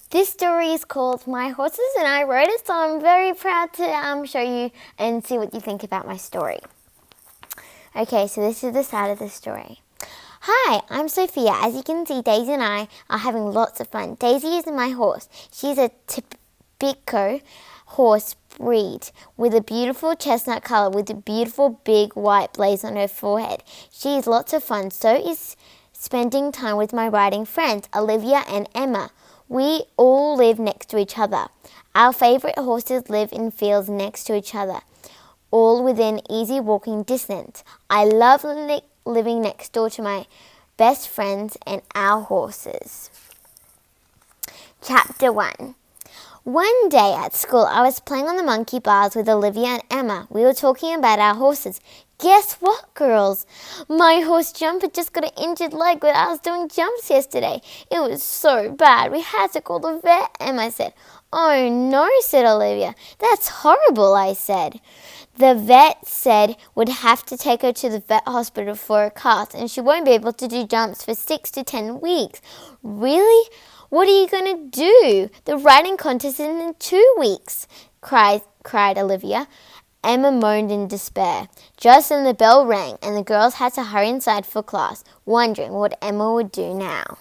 This story is called My Horses and I Wrote It, so I'm very proud to show you and see what you think about my story. Okay, so this is the start of the story. Hi, I'm Sophia. As you can see, Daisy and I are having lots of fun. Daisy is my horse. She's a typical horse breed with a beautiful chestnut color with a beautiful big white blaze on her forehead. She is lots of fun. So is spending time with my riding friends, Olivia and Emma. We all live next to each other. Our favourite horses live in fields next to each other, all within easy walking distance. I love living next door to my best friends and our horses. Chapter 1. One day at school, I was playing on the monkey bars with Olivia and Emma. We were talking about our horses. Guess what, girls? My horse Jumper just got an injured leg when I was doing jumps yesterday. It was so bad. We had to call the vet, Emma said. Oh no, said Olivia. That's horrible, I said. The vet said would have to take her to the vet hospital for a cast and she won't be able to do jumps for 6 to 10 weeks. Really? What are you going to do? The riding contest is in 2 weeks, cried Olivia. Emma moaned in despair. Just then the bell rang and the girls had to hurry inside for class, wondering what Emma would do now.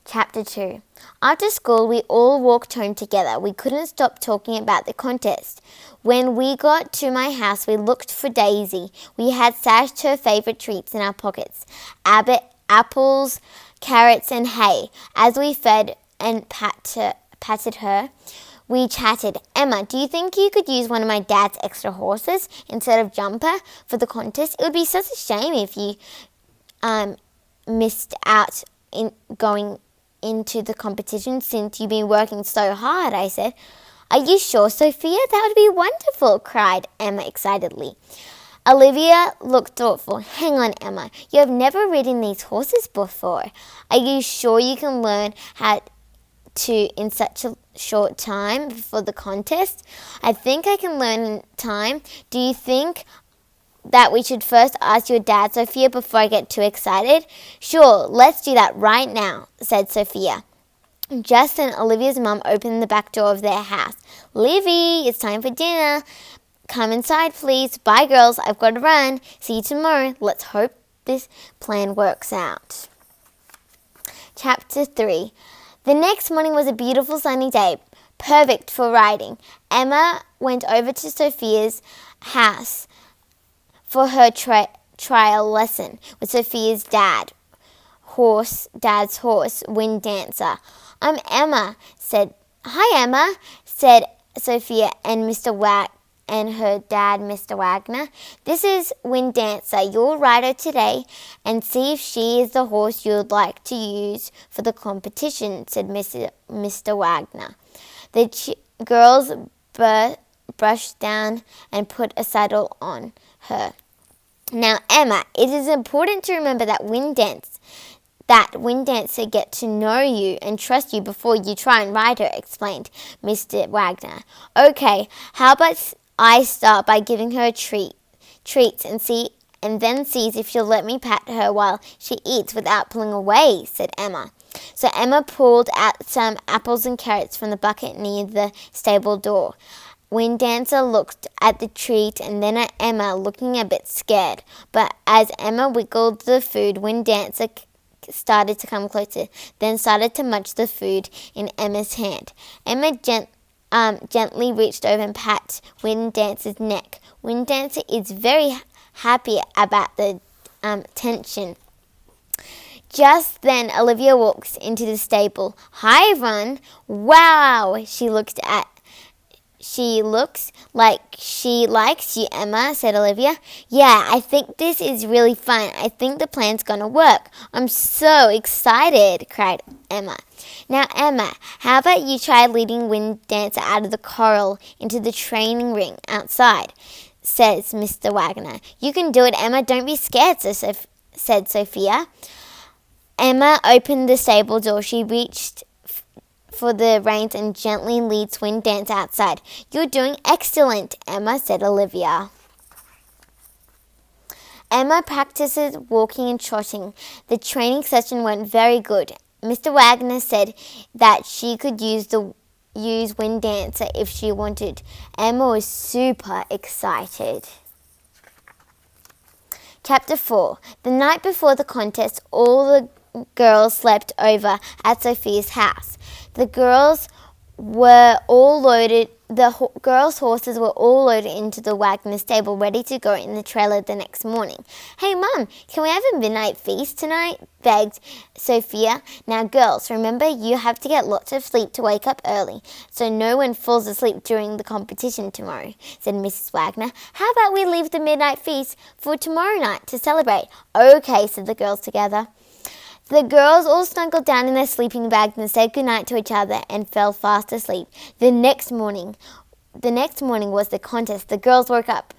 Chapter 2. After school, we all walked home together. We couldn't stop talking about the contest. When we got to my house, we looked for Daisy. We had stashed her favourite treats in our pockets. Apples, carrots and hay. As we fed and patted her, we chatted. Emma, do you think you could use one of my dad's extra horses instead of Jumper for the contest? It would be such a shame if you missed out in going into the competition since you've been working so hard, I said. Are you sure, Sophia? That would be wonderful, cried Emma excitedly. Olivia looked thoughtful. Hang on, Emma. You have never ridden these horses before. Are you sure you can learn how to in such a short time for the contest? I think I can learn in time. Do you think that we should first ask your dad, Sophia, before I get too excited? Sure, let's do that right now, said Sophia. Just then, Olivia's mum opened the back door of their house. Livy, it's time for dinner. Come inside, please. Bye, girls. I've got to run. See you tomorrow. Let's hope this plan works out. Chapter 3. The next morning was a beautiful sunny day, perfect for riding. Emma went over to Sophia's house for her trial lesson with Sophia's dad's horse, Wind Dancer. I'm Emma, said. Hi, Emma, said Sophia and her dad, Mr. Wagner. This is Wind Dancer. You'll ride her today and see if she is the horse you would like to use for the competition, said Mr. Wagner. The girls brushed down and put a saddle on her. Now, Emma, it is important to remember that Wind Dancer get to know you and trust you before you try and ride her, explained Mr. Wagner. Okay, how about I start by giving her treats and then sees if she'll let me pat her while she eats without pulling away, said Emma. So Emma pulled out some apples and carrots from the bucket near the stable door. Wind Dancer looked at the treat and then at Emma, looking a bit scared. But as Emma wiggled the food, Wind Dancer started to come closer, then started to munch the food in Emma's hand. Emma gently reached over and pat Wind Dancer's neck. Wind Dancer is very happy about the attention. Just then, Olivia walks into the stable. Hi, everyone. Wow, she looks like she likes you, Emma, said Olivia. Yeah, I think this is really fun. I think the plan's going to work. I'm so excited, cried Emma. Now, Emma, how about you try leading Wind Dancer out of the corral into the training ring outside, says Mr. Wagner. You can do it, Emma. Don't be scared, said Sophia. Emma opened the stable door. She reached for the reins and gently leads Wind Dancer outside. You're doing excellent, Emma, said Olivia. Emma practices walking and trotting. The training session went very good. Mr. Wagner said that she could use Wind Dancer if she wanted. Emma was super excited. Chapter 4. The night before the contest, all the girls slept over at Sophia's house. The girls' horses were all loaded into the Wagner stable, ready to go in the trailer the next morning. "Hey, Mum, can we have a midnight feast tonight?" begged Sophia. "Now, girls, remember you have to get lots of sleep to wake up early, so no one falls asleep during the competition tomorrow," said Mrs. Wagner. "How about we leave the midnight feast for tomorrow night to celebrate?" "Okay," said the girls together. The girls all snuggled down in their sleeping bags and said goodnight to each other and fell fast asleep. The next morning was the contest. The girls woke up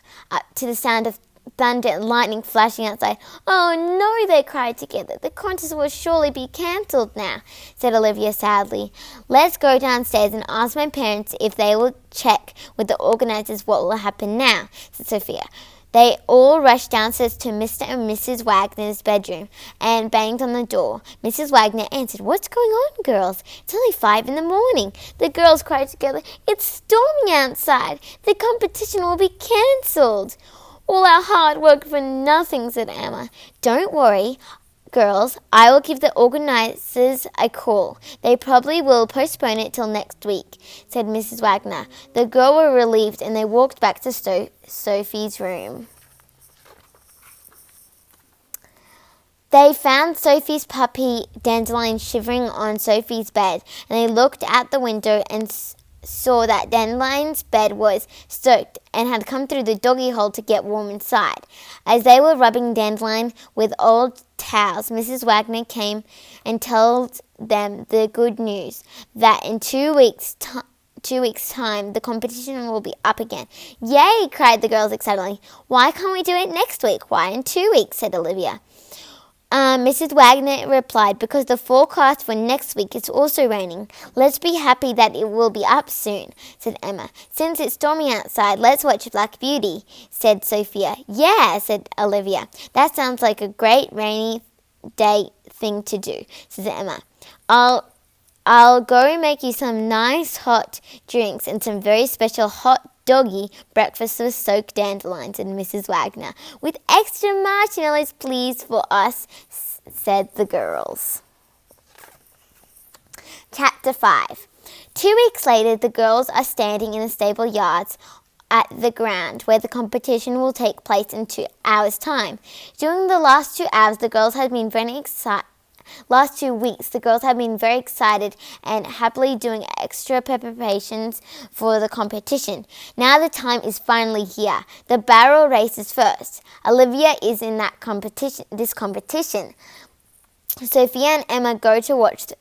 to the sound of thunder and lightning flashing outside. "Oh no," they cried together. "The contest will surely be cancelled now," said Olivia sadly. "Let's go downstairs and ask my parents if they will check with the organisers what will happen now," said Sophia. They all rushed downstairs to Mr. and Mrs. Wagner's bedroom and banged on the door. Mrs. Wagner answered. "What's going on, girls? It's only 5 a.m. The girls cried together. "It's storming outside. The competition will be cancelled." "All our hard work for nothing," said Emma. "Don't worry, girls. I will give the organisers a call. They probably will postpone it till next week," said Mrs. Wagner. The girls were relieved and they walked back to Sophie's room. They found Sophie's puppy Dandelion shivering on Sophie's bed, and they looked at the window and saw that Dandelion's bed was soaked and had come through the doggy hole to get warm inside. As they were rubbing Dandelion with old towels, Mrs. Wagner came and told them the good news that in 2 weeks' time the competition will be up again. "Yay!" cried the girls excitedly. "Why can't we do it next week?" "Why in 2 weeks?" said Olivia. Mrs. Wagner replied, "Because the forecast for next week is also raining. Let's be happy that it will be up soon," said Emma. "Since it's stormy outside, let's watch Black Beauty," said Sophia. "Yeah," said Olivia. "That sounds like a great rainy day thing to do," said Emma. I'll go make you some nice hot drinks and some very special hot doggy breakfast with soaked dandelions," said Mrs. Wagner. "With extra marshmallows, please, for us," said the girls. Chapter 5. 2 weeks later, the girls are standing in the stable yards at the ground where the competition will take place in 2 hours' time. During the last 2 hours, the girls had been Last 2 weeks, the girls have been very excited and happily doing extra preparations for the competition. Now the time is finally here. The barrel race is first. Olivia is in this competition. Sophia and Emma go to watch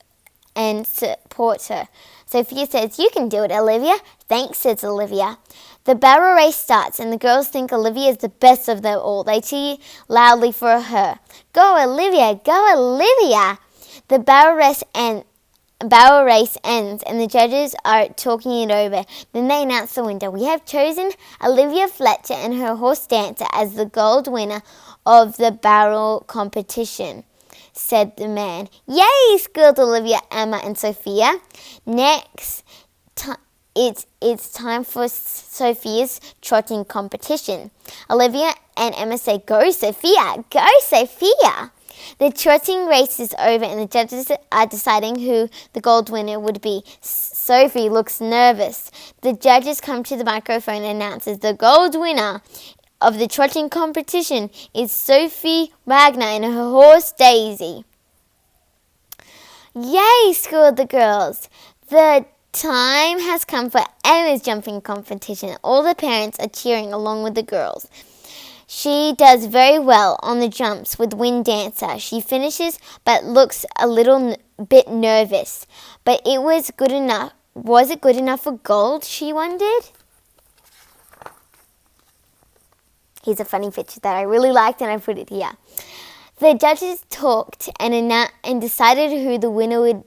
and support her. Sophia says, "You can do it, Olivia." "Thanks," says Olivia. The barrel race starts, and the girls think Olivia is the best of them all. They cheer loudly for her. "Go, Olivia! Go, Olivia!" The barrel race ends, and the judges are talking it over. Then they announce the winner. "We have chosen Olivia Fletcher and her horse Dancer as the gold winner of the barrel competition," said the man. "Yay!" squealed Olivia, Emma, and Sophia. Next, it's time for Sophia's trotting competition. Olivia and Emma say, "Go, Sophia! Go, Sophia!" The trotting race is over and the judges are deciding who the gold winner would be. Sophie looks nervous. The judges come to the microphone and announces the gold winner of the trotting competition is Sophie Wagner and her horse Daisy. "Yay!" squealed the girls. The time has come for Emma's jumping competition. All the parents are cheering along with the girls. She does very well on the jumps with Wind Dancer. She finishes but looks a little bit nervous. But it was good enough. Was it good enough for gold, she wondered? Here's a funny picture that I really liked and I put it here. The judges talked and decided who the winner would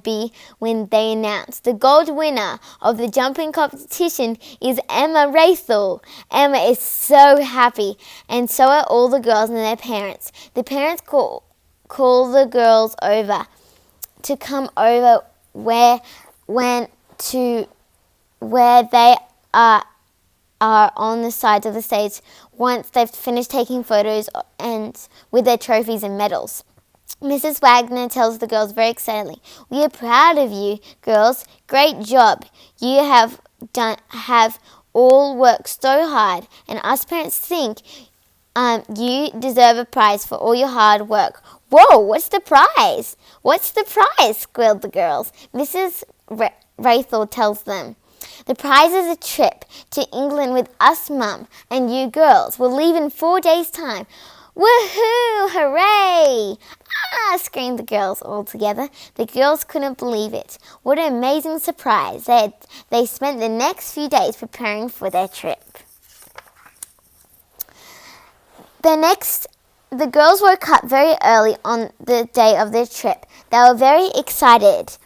be when they announced the gold winner of the jumping competition is Emma Raythel. Emma is so happy, and so are all the girls and their parents. The parents call the girls over to come over where they are on the sides of the stage once they've finished taking photos and with their trophies and medals. Mrs. Wagner tells the girls very excitedly, "We are proud of you, girls. Great job. You have all worked so hard, and us parents think you deserve a prize for all your hard work." "Whoa, what's the prize? What's the prize?" squealed the girls. Mrs. Raythor tells them, "The prize is a trip to England with us, Mum, and you girls. We'll leave in 4 days' time." "Woohoo! Hooray!" "Ah!" screamed the girls all together. The girls couldn't believe it. What an amazing surprise. They spent the next few days preparing for their trip. The girls woke up very early on the day of their trip. They were very excited.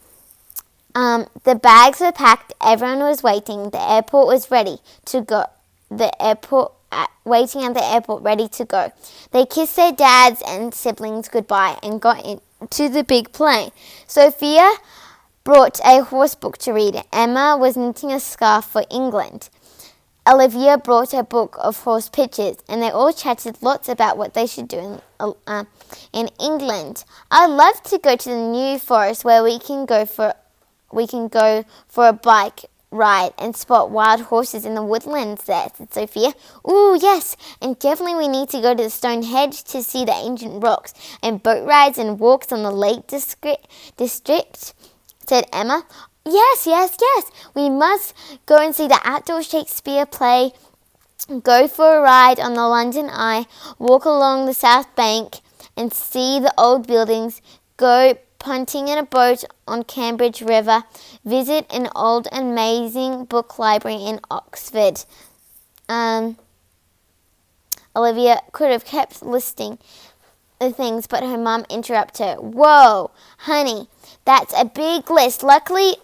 The bags were packed. Everyone was waiting. The airport was ready to go. Waiting at the airport, ready to go. They kissed their dads and siblings goodbye and got into the big plane. Sophia brought a horse book to read. Emma was knitting a scarf for England. Olivia brought a book of horse pictures, and they all chatted lots about what they should do in England. "I'd love to go to the New Forest where we can go for a bike ride and spot wild horses in the woodlands there," said Sophia. "Ooh, yes, and definitely we need to go to the Stonehenge to see the ancient rocks, and boat rides and walks on the Lake District," said Emma. Yes, we must go and see the outdoor Shakespeare play, go for a ride on the London Eye, walk along the South Bank and see the old buildings, go punting in a boat on Cambridge River, visit an old amazing book library in Oxford. Olivia could have kept listing the things, but her mum interrupted her. "Whoa, honey, that's a big list. Luckily,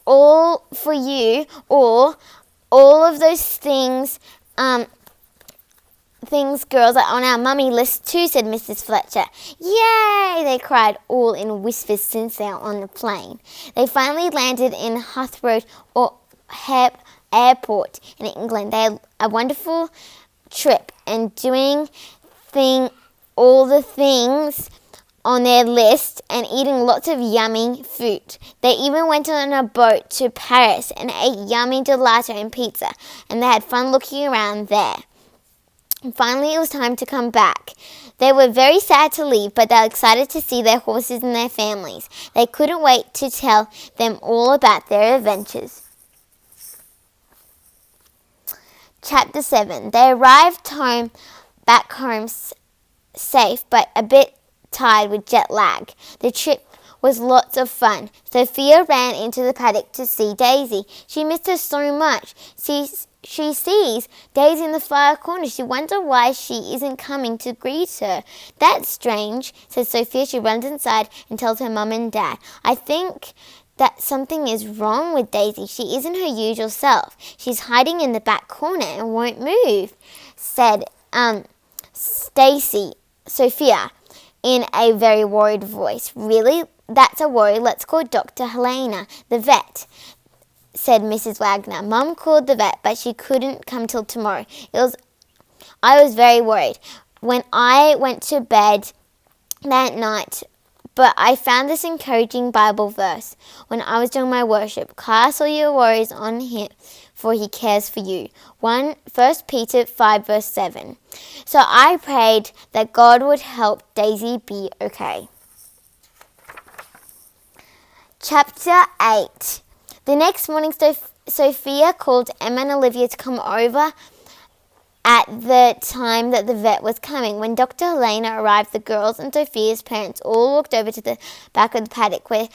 all for you, or all of those things girls are on our mummy list too," said Mrs. Fletcher. "Yay!" they cried all in whispers since they were on the plane. They finally landed in Heathrow Airport in England. They had a wonderful trip and doing all the things on their list and eating lots of yummy food. They even went on a boat to Paris and ate yummy gelato and pizza, and they had fun looking around there. And finally, it was time to come back. They were very sad to leave, but they were excited to see their horses and their families. They couldn't wait to tell them all about their adventures. Chapter 7. They arrived back home safe, but a bit tired with jet lag. The trip was lots of fun. Sophia ran into the paddock to see Daisy. She missed her so much. She sees Daisy in the far corner. She wonders why she isn't coming to greet her. "That's strange," says Sophia. She runs inside and tells her mum and dad. "I think that something is wrong with Daisy. She isn't her usual self. She's hiding in the back corner and won't move," said Sophia in a very worried voice. "Really? That's a worry. Let's call Dr. Helena, the vet," said Mrs. Wagner. "Mum called the vet, but she couldn't come till tomorrow. I was very worried when I went to bed that night, but I found this encouraging Bible verse when I was doing my worship. Cast all your worries on him, for he cares for you. 1 Peter 5 verse 7. So I prayed that God would help Daisy be okay. Chapter 8. The next morning, Sophia called Emma and Olivia to come over at the time that the vet was coming. When Dr. Helena arrived, the girls and Sophia's parents all walked over to the back of the paddock where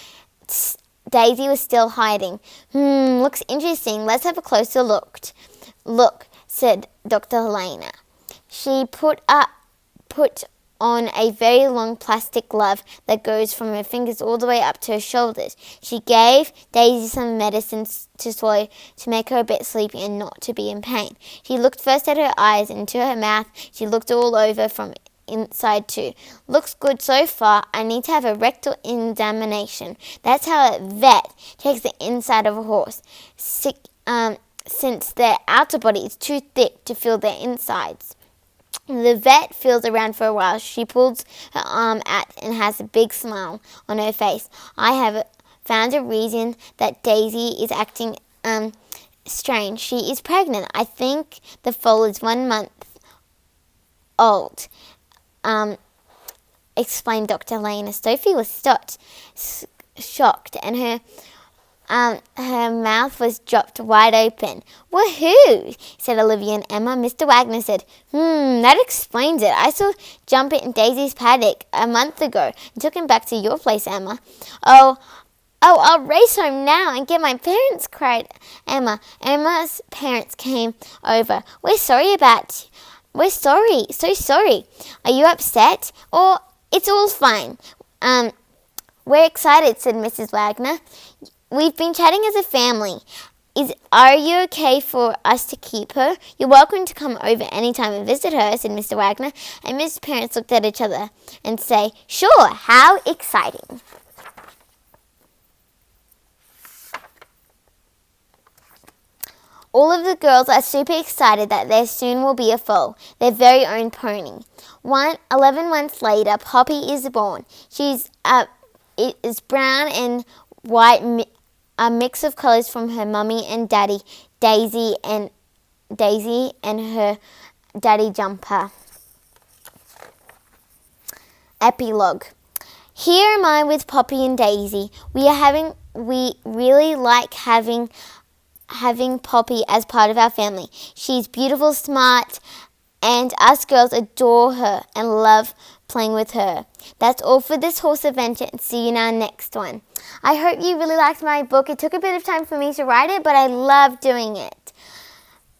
Daisy was still hiding. Looks interesting. Let's have a closer look. Look, said Dr. Helena. She put on a very long plastic glove that goes from her fingers all the way up to her shoulders. She gave Daisy some medicines to swallow to make her a bit sleepy and not to be in pain. She looked first at her eyes and to her mouth. She looked all over from inside too. Looks good so far. I need to have a rectal examination. That's how a vet takes the inside of a horse. Since their outer body is too thick to feel their insides. The vet feels around for a while. She pulls her arm out and has a big smile on her face. I have found a reason that Daisy is acting strange. She is pregnant. I think the foal is 1 month old, explained Dr. Lena. Sophie was shocked, and her mouth was dropped wide open. Woohoo! Said Olivia and Emma. Mr. Wagner said, that explains it. I saw Jumper in Daisy's paddock a month ago and took him back to your place, Emma. Oh, I'll race home now and get my parents, cried Emma. Emma's parents came over. We're so sorry. Are you upset? Or it's all fine. We're excited, said Mrs. Wagner. We've been chatting as a family. Are you okay for us to keep her? You're welcome to come over anytime and visit her, said Mr. Wagner. And Mrs. Parents looked at each other and say, sure, how exciting. All of the girls are super excited that there soon will be a foal, their very own pony. 11 months later, Poppy is born. It is brown and white, a mix of colours from her mummy and daddy, Daisy and her daddy Jumper. Epilogue. Here am I with Poppy and Daisy. We really like having Poppy as part of our family. She's beautiful, smart, and us girls adore her and love playing with her. That's all for this horse adventure, and see you in our next one. I hope you really liked my book. It took a bit of time for me to write it, but I love doing it.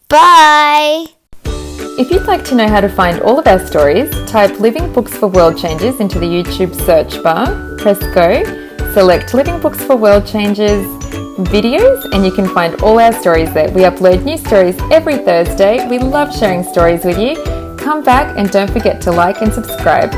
Bye! If you'd like to know how to find all of our stories, type Living Books for World Changers into the YouTube search bar, press go, select Living Books for World Changers videos, and you can find all our stories there. We upload new stories every Thursday. We love sharing stories with you. Come back and don't forget to like and subscribe.